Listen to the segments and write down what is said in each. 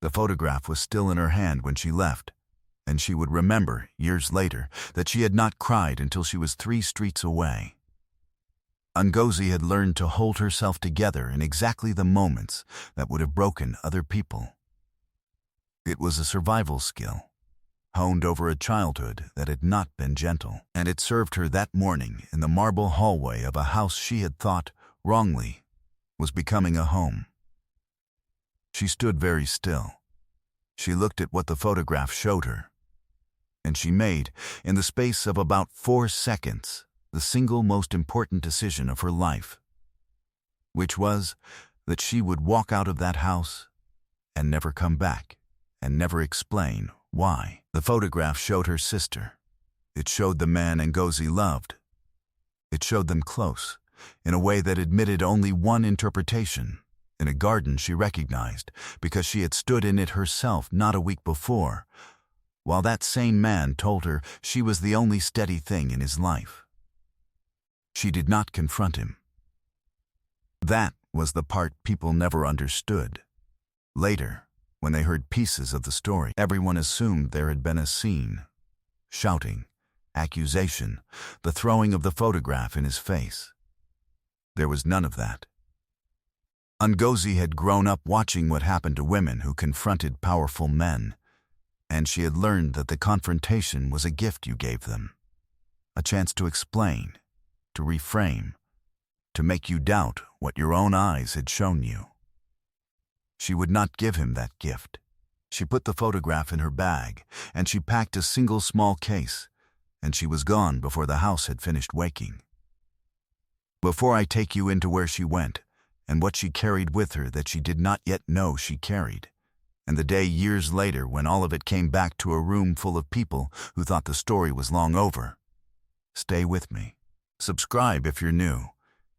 The photograph was still in her hand when she left, and she would remember, years later, that she had not cried until she was 3 streets away. Ngozi had learned to hold herself together in exactly the moments that would have broken other people. It was a survival skill, honed over a childhood that had not been gentle, and it served her that morning in the marble hallway of a house she had thought, wrongly, was becoming a home. She stood very still. She looked at what the photograph showed her, and she made, in the space of about 4 seconds, the single most important decision of her life, which was that she would walk out of that house and never come back, and never explain why. The photograph showed her sister. It showed the man Ngozi loved. It showed them close, in a way that admitted only one interpretation, in a garden she recognized, because she had stood in it herself not a week before, while that same man told her she was the only steady thing in his life. She did not confront him. That was the part people never understood. Later, when they heard pieces of the story, everyone assumed there had been a scene. Shouting, accusation, the throwing of the photograph in his face. There was none of that. Ngozi had grown up watching what happened to women who confronted powerful men, and she had learned that the confrontation was a gift you gave them, a chance to explain, to reframe, to make you doubt what your own eyes had shown you. She would not give him that gift. She put the photograph in her bag, and she packed a single small case, and she was gone before the house had finished waking. Before I take you into where she went, and what she carried with her that she did not yet know she carried, and the day years later when all of it came back to a room full of people who thought the story was long over, stay with me. Subscribe if you're new,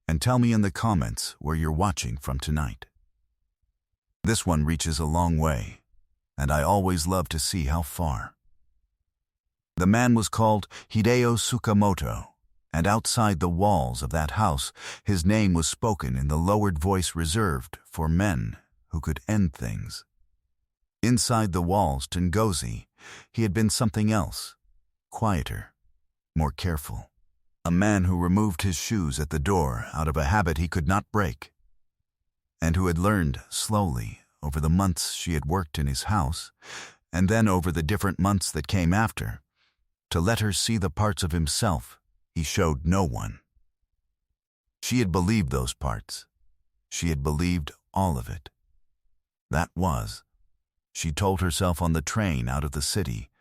and tell me in the comments where you're watching from tonight. This one reaches a long way, and I always love to see how far. The man was called Hideo Sukamoto, and outside the walls of that house, his name was spoken in the lowered voice reserved for men who could end things. Inside the walls to Ngozi, he had been something else, quieter, more careful. A man who removed his shoes at the door out of a habit he could not break, and who had learned slowly over the months she had worked in his house, and then over the different months that came after, to let her see the parts of himself he showed no one. She had believed those parts. She had believed all of it. That was, she told herself on the train out of the city,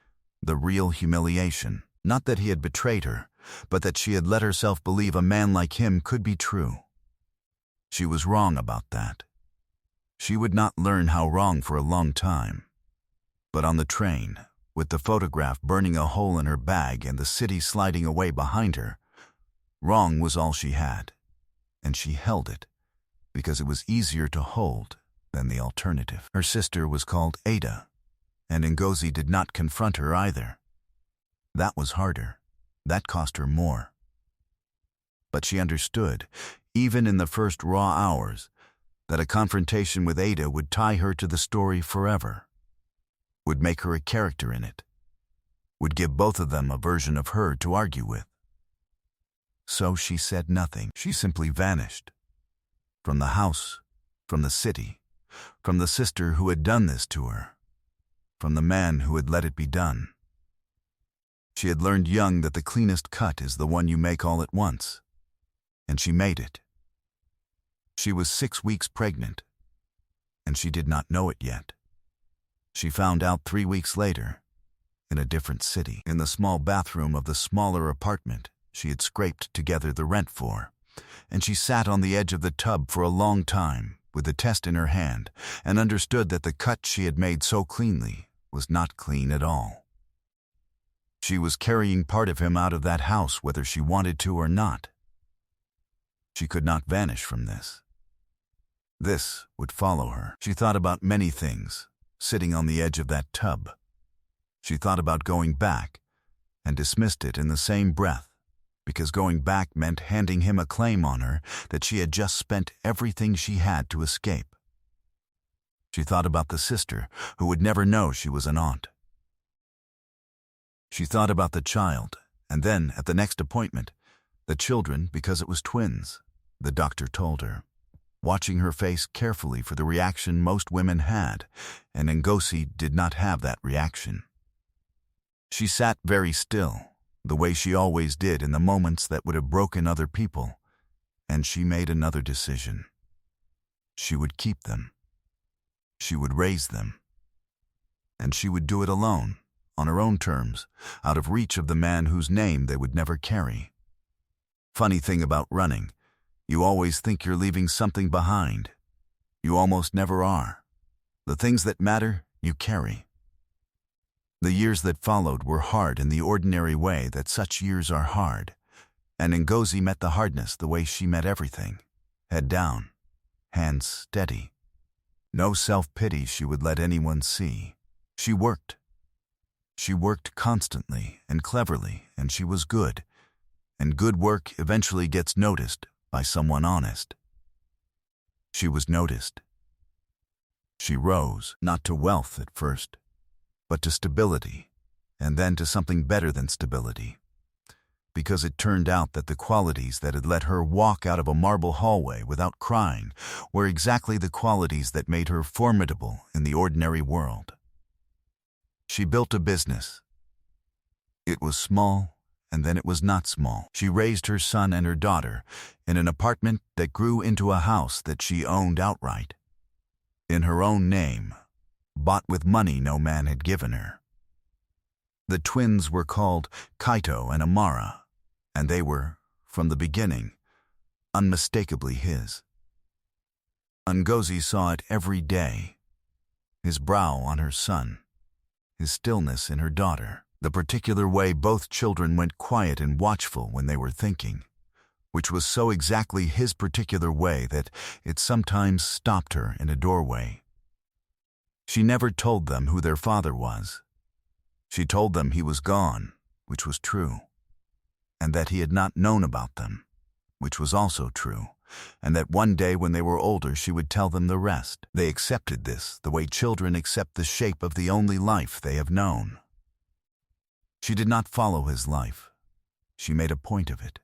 the real humiliation. Not that he had betrayed her, but that she had let herself believe a man like him could be true. She was wrong about that. She would not learn how wrong for a long time. But on the train, with the photograph burning a hole in her bag and the city sliding away behind her, wrong was all she had, and she held it, because it was easier to hold than the alternative. Her sister was called Ada, and Ngozi did not confront her either. That was harder. That cost her more. But she understood, even in the first raw hours, that a confrontation with Ada would tie her to the story forever, would make her a character in it, would give both of them a version of her to argue with. So she said nothing. She simply vanished. From the house, from the city, from the sister who had done this to her, from the man who had let it be done. She had learned young that the cleanest cut is the one you make all at once, and she made it. She was 6 weeks pregnant, and she did not know it yet. She found out 3 weeks later, in a different city, in the small bathroom of the smaller apartment she had scraped together the rent for, and she sat on the edge of the tub for a long time with the test in her hand and understood that the cut she had made so cleanly was not clean at all. She was carrying part of him out of that house whether she wanted to or not. She could not vanish from this. This would follow her. She thought about many things, sitting on the edge of that tub. She thought about going back, and dismissed it in the same breath, because going back meant handing him a claim on her that she had just spent everything she had to escape. She thought about the sister, who would never know she was an aunt. She thought about the child, and then, at the next appointment, the children because it was twins, the doctor told her, watching her face carefully for the reaction most women had, and Ngozi did not have that reaction. She sat very still, the way she always did in the moments that would have broken other people, and she made another decision. She would keep them. She would raise them. And she would do it alone, on her own terms, out of reach of the man whose name they would never carry. Funny thing about running, you always think you're leaving something behind. You almost never are. The things that matter, you carry. The years that followed were hard in the ordinary way that such years are hard, and Ngozi met the hardness the way she met everything, head down, hands steady. No self-pity she would let anyone see. She worked. She worked constantly and cleverly, and she was good. And good work eventually gets noticed by someone honest. She was noticed. She rose, not to wealth at first, but to stability, and then to something better than stability. Because it turned out that the qualities that had let her walk out of a marble hallway without crying were exactly the qualities that made her formidable in the ordinary world. She built a business. It was small, and then it was not small. She raised her son and her daughter in an apartment that grew into a house that she owned outright, in her own name, bought with money no man had given her. The twins were called Kaito and Amara, and they were, from the beginning, unmistakably his. Ngozi saw it every day, his brow on her son, his stillness in her daughter, the particular way both children went quiet and watchful when they were thinking, which was so exactly his particular way that it sometimes stopped her in a doorway. She never told them who their father was. She told them he was gone, which was true, and that he had not known about them, which was also true, and that one day when they were older she would tell them the rest. They accepted this the way children accept the shape of the only life they have known. She did not follow his life. She made a point of it.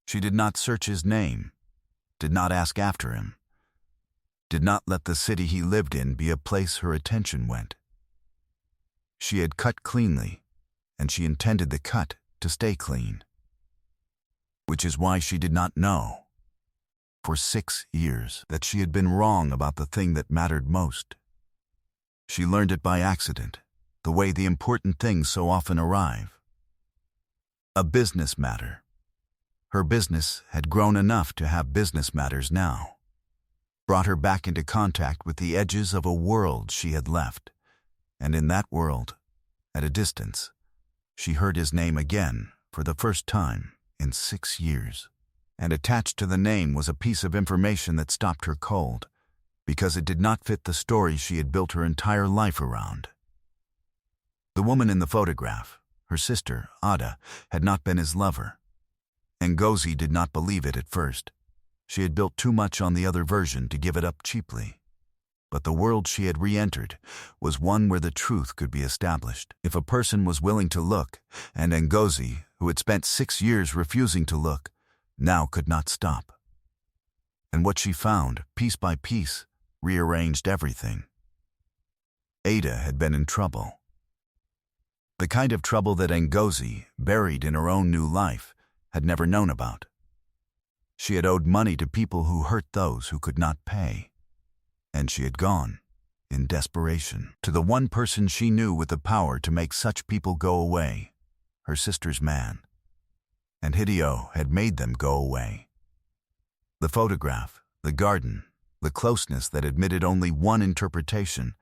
She did not search his name, did not ask after him, did not let the city he lived in be a place her attention went. She had cut cleanly, and she intended the cut to stay clean. Which is why she did not know, for 6 years, that she had been wrong about the thing that mattered most. She learned it by accident, the way the important things so often arrive. A business matter. Her business had grown enough to have business matters now. Brought her back into contact with the edges of a world she had left, and in that world, at a distance, she heard his name again for the first time in 6 years. And attached to the name was a piece of information that stopped her cold, because it did not fit the story she had built her entire life around. The woman in the photograph, her sister, Ada, had not been his lover. Ngozi did not believe it at first. She had built too much on the other version to give it up cheaply. But the world she had re-entered was one where the truth could be established. If a person was willing to look, and Ngozi, who had spent 6 years refusing to look, now could not stop. And what she found, piece by piece, rearranged everything. Ada had been in trouble. The kind of trouble that Ngozi, buried in her own new life, had never known about. She had owed money to people who hurt those who could not pay. And she had gone, in desperation, to the one person she knew with the power to make such people go away, her sister's man. And Hideo had made them go away. The photograph, the garden, the closeness that admitted only one interpretation,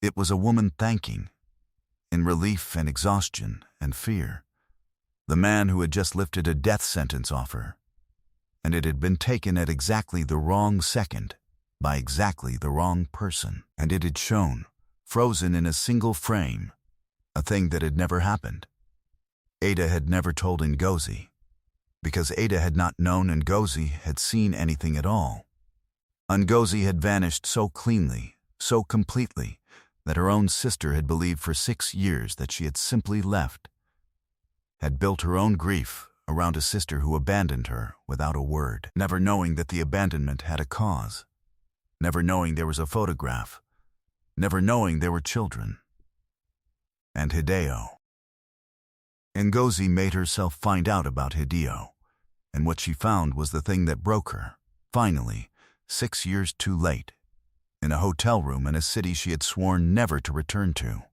it was a woman thanking, in relief and exhaustion and fear, the man who had just lifted a death sentence off her. And it had been taken at exactly the wrong second, by exactly the wrong person. And it had shown, frozen in a single frame, a thing that had never happened. Ada had never told Ngozi, because Ada had not known Ngozi had seen anything at all. Ngozi had vanished so cleanly so completely that her own sister had believed for 6 years that she had simply left, had built her own grief around a sister who abandoned her without a word, never knowing that the abandonment had a cause, never knowing there was a photograph, never knowing there were children. And Hideo. Ngozi made herself find out about Hideo, and what she found was the thing that broke her, finally, 6 years too late, in a hotel room in a city she had sworn never to return to.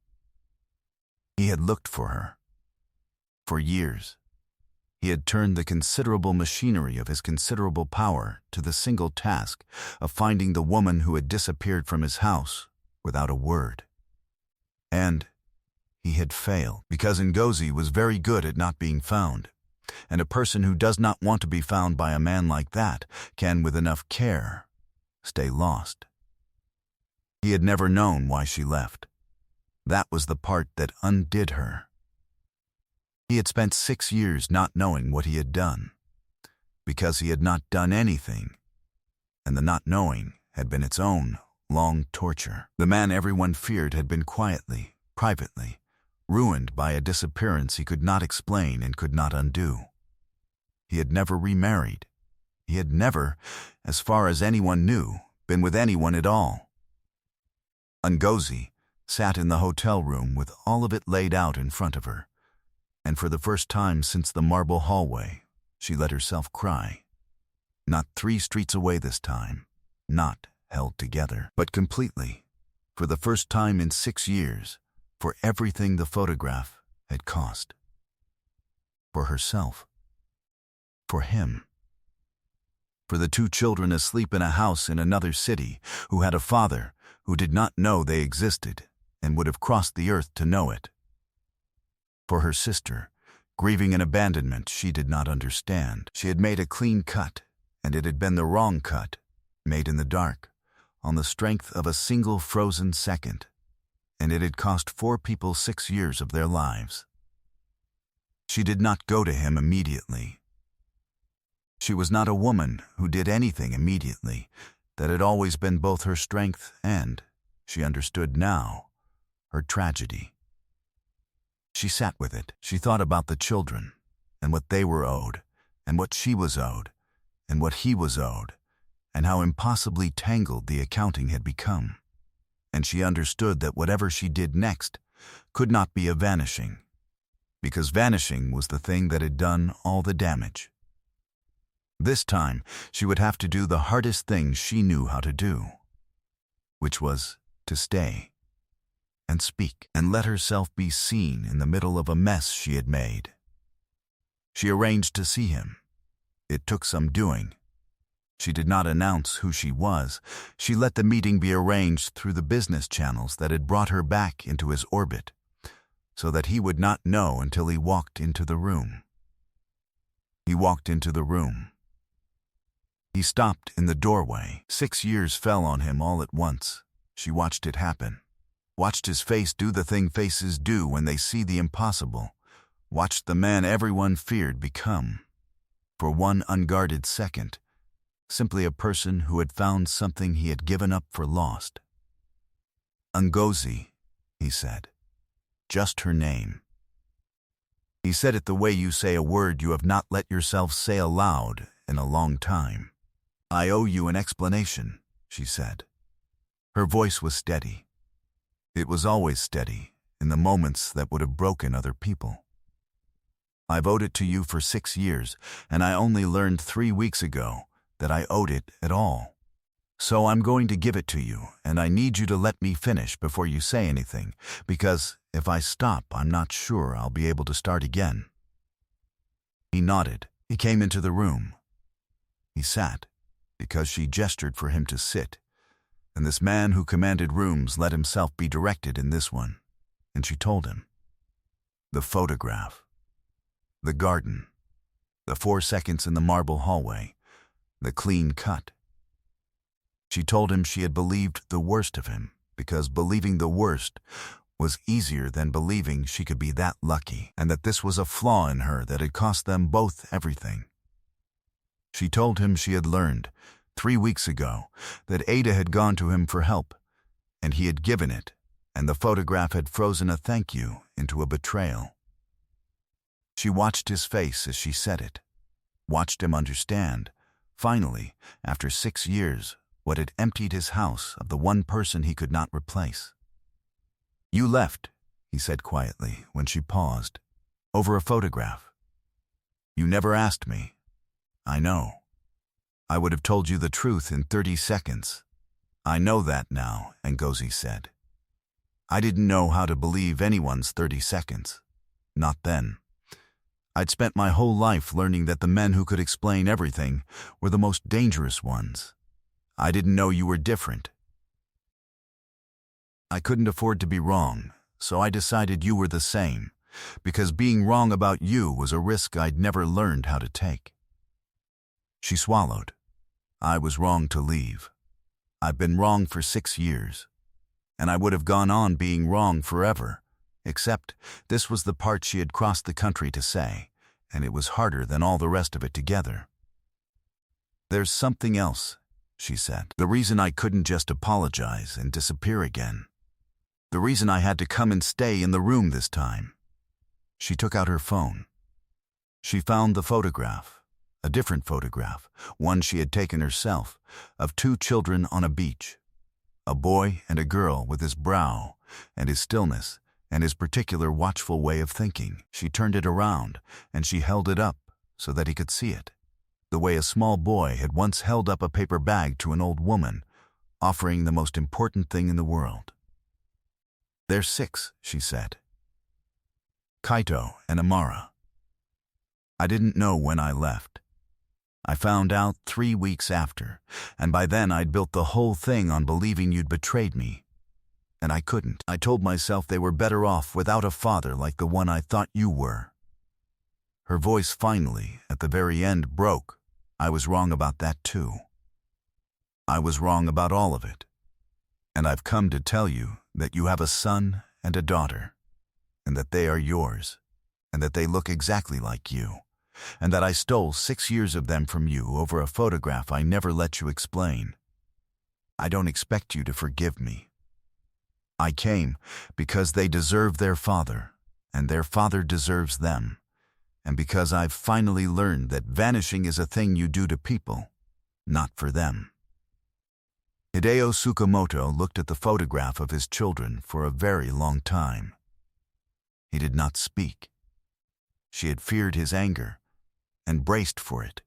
He had looked for her. For years, he had turned the considerable machinery of his considerable power to the single task of finding the woman who had disappeared from his house without a word. And he had failed, because Ngozi was very good at not being found, and a person who does not want to be found by a man like that can, with enough care, stay lost. He had never known why she left. That was the part that undid her. He had spent 6 years not knowing what he had done, because he had not done anything, and the not knowing had been its own long torture. The man everyone feared had been quietly, privately, ruined by a disappearance he could not explain and could not undo. He had never remarried. He had never, as far as anyone knew, been with anyone at all. Ngozi sat in the hotel room with all of it laid out in front of her, and for the first time since the marble hallway, she let herself cry. Not 3 streets away this time, not held together, but completely, for the first time in 6 years, for everything the photograph had cost. For herself. For him. For the 2 children asleep in a house in another city who had a father who did not know they existed and would have crossed the earth to know it. For her sister, grieving an abandonment she did not understand. She had made a clean cut, and it had been the wrong cut, made in the dark, on the strength of a single frozen second, and it had cost 4 people 6 years of their lives. She did not go to him immediately. She was not a woman who did anything immediately. That had always been both her strength and, she understood now, her tragedy. She sat with it. She thought about the children, and what they were owed, and what she was owed, and what he was owed, and how impossibly tangled the accounting had become. And she understood that whatever she did next could not be a vanishing, because vanishing was the thing that had done all the damage. This time, she would have to do the hardest thing she knew how to do, which was to stay and speak and let herself be seen in the middle of a mess she had made. She arranged to see him. It took some doing. She did not announce who she was. She let the meeting be arranged through the business channels that had brought her back into his orbit, so that he would not know until he walked into the room. He walked into the room. He stopped in the doorway. 6 years fell on him all at once. She watched it happen. Watched his face do the thing faces do when they see the impossible. Watched the man everyone feared become, for one unguarded second, simply a person who had found something he had given up for lost. Ngozi, he said. Just her name. He said it the way you say a word you have not let yourself say aloud in a long time. I owe you an explanation, she said. Her voice was steady. It was always steady, in the moments that would have broken other people. I've owed it to you for 6 years, and I only learned 3 weeks ago that I owed it at all. So I'm going to give it to you, and I need you to let me finish before you say anything, because if I stop, I'm not sure I'll be able to start again. He nodded. He came into the room. He sat, because she gestured for him to sit, and this man who commanded rooms let himself be directed in this one, and she told him. The photograph. The garden. The 4 seconds in the marble hallway. The clean cut. She told him she had believed the worst of him, because believing the worst was easier than believing she could be that lucky, and that this was a flaw in her that had cost them both everything. She told him she had learned, 3 weeks ago, that Ada had gone to him for help, and he had given it, and the photograph had frozen a thank you into a betrayal. She watched his face as she said it, watched him understand, finally, after 6 years, what had emptied his house of the one person he could not replace. "You left," he said quietly when she paused, "over a photograph. You never asked me. I know. I would have told you the truth in 30 seconds. I know that now," Ngozi said. "I didn't know how to believe anyone's 30 seconds. Not then. I'd spent my whole life learning that the men who could explain everything were the most dangerous ones. I didn't know you were different. I couldn't afford to be wrong, so I decided you were the same, because being wrong about you was a risk I'd never learned how to take." She swallowed. "I was wrong to leave. I've been wrong for 6 years, and I would have gone on being wrong forever, except this was the part she had crossed the country to say, and it was harder than all the rest of it together. "There's something else," she said. "The reason I couldn't just apologize and disappear again. The reason I had to come and stay in the room this time." She took out her phone. She found the photograph, a different photograph, one she had taken herself, of 2 children on a beach. A boy and a girl with his brow and his stillness and his particular watchful way of thinking. She turned it around and she held it up so that he could see it, the way a small boy had once held up a paper bag to an old woman, offering the most important thing in the world. "They're 6, she said. Kaito and Amara. I didn't know when I left. I found out 3 weeks after, and by then I'd built the whole thing on believing you'd betrayed me. And I couldn't. I told myself they were better off without a father like the one I thought you were." Her voice finally, at the very end, broke. "I was wrong about that too. I was wrong about all of it. And I've come to tell you that you have a son and a daughter, and that they are yours, and that they look exactly like you, and that I stole 6 years of them from you over a photograph I never let you explain. I don't expect you to forgive me. I came because they deserve their father, and their father deserves them, and because I've finally learned that vanishing is a thing you do to people, not for them." Hideo Sukamoto looked at the photograph of his children for a very long time. He did not speak. She had feared his anger and braced for it,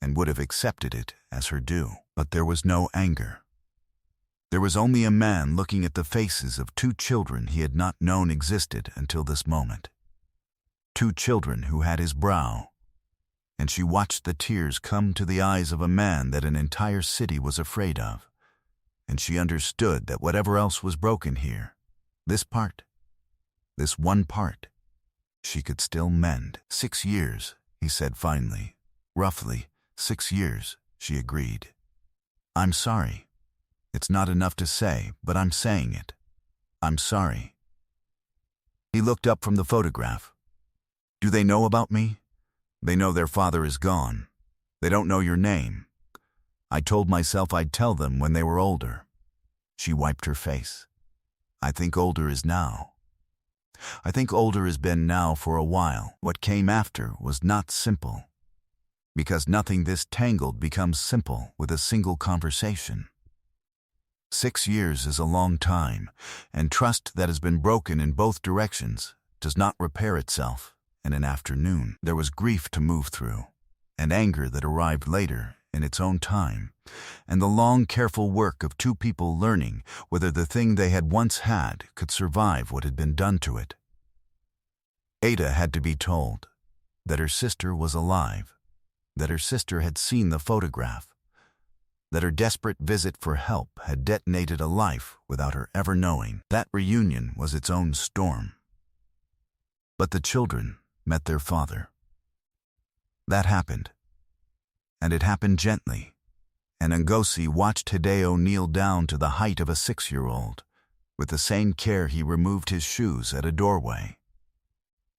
and would have accepted it as her due. But there was no anger. There was only a man looking at the faces of 2 children he had not known existed until this moment. 2 children who had his brow, and she watched the tears come to the eyes of a man that an entire city was afraid of, and she understood that whatever else was broken here, this part, this one part, she could still mend. 6 years, he said finally. "Roughly 6 years," she agreed. "I'm sorry. It's not enough to say, but I'm saying it. I'm sorry." He looked up from the photograph. "Do they know about me? They know their father is gone. They don't know your name. I told myself I'd tell them when they were older." She wiped her face. "I think older is now. I think older has been now for a while. What came after was not simple, because nothing this tangled becomes simple with a single conversation. 6 years is a long time, and trust that has been broken in both directions does not repair itself in an afternoon. There was grief to move through, and anger that arrived later in its own time, and the long, careful work of 2 people learning whether the thing they had once had could survive what had been done to it. Ada had to be told that her sister was alive, that her sister had seen the photograph, that her desperate visit for help had detonated a life without her ever knowing. That reunion was its own storm. But the children met their father. That happened. And it happened gently, and Ngozi watched Hideo kneel down to the height of a 6-year-old, with the same care he removed his shoes at a doorway.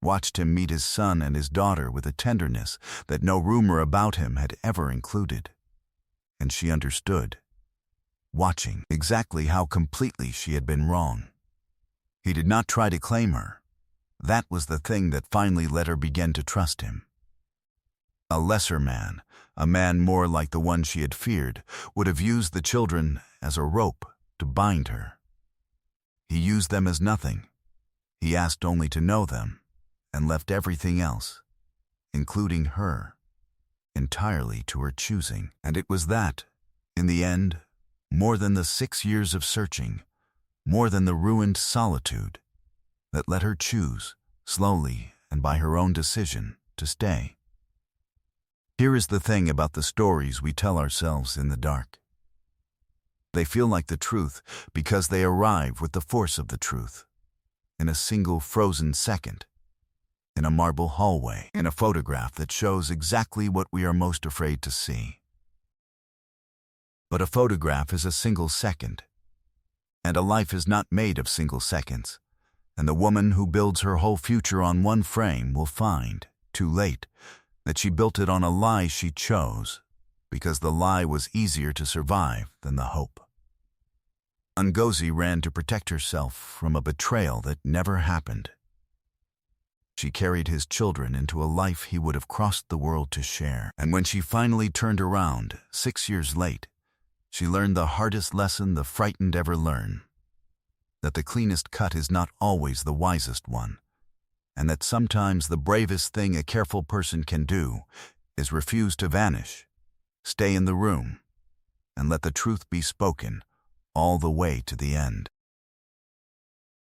Watched him meet his son and his daughter with a tenderness that no rumor about him had ever included. And she understood. watching exactly how completely she had been wrong. He did not try to claim her. That was the thing that finally let her begin to trust him. A lesser man, a man more like the one she had feared, would have used the children as a rope to bind her. He used them as nothing. He asked only to know them, and left everything else, including her, entirely to her choosing. And it was that, in the end, more than the 6 years of searching, more than the ruined solitude, that let her choose, slowly and by her own decision, to stay. Here is the thing about the stories we tell ourselves in the dark. They feel like the truth because they arrive with the force of the truth, in a single frozen second, in a marble hallway, in a photograph that shows exactly what we are most afraid to see. But a photograph is a single second, and a life is not made of single seconds, and the woman who builds her whole future on one frame will find, too late, that she built it on a lie she chose, because the lie was easier to survive than the hope. Ngozi ran to protect herself from a betrayal that never happened. She carried his children into a life he would have crossed the world to share, and when she finally turned around, 6 years late, she learned the hardest lesson the frightened ever learn, that the cleanest cut is not always the wisest one, and that sometimes the bravest thing a careful person can do is refuse to vanish, stay in the room, and let the truth be spoken all the way to the end.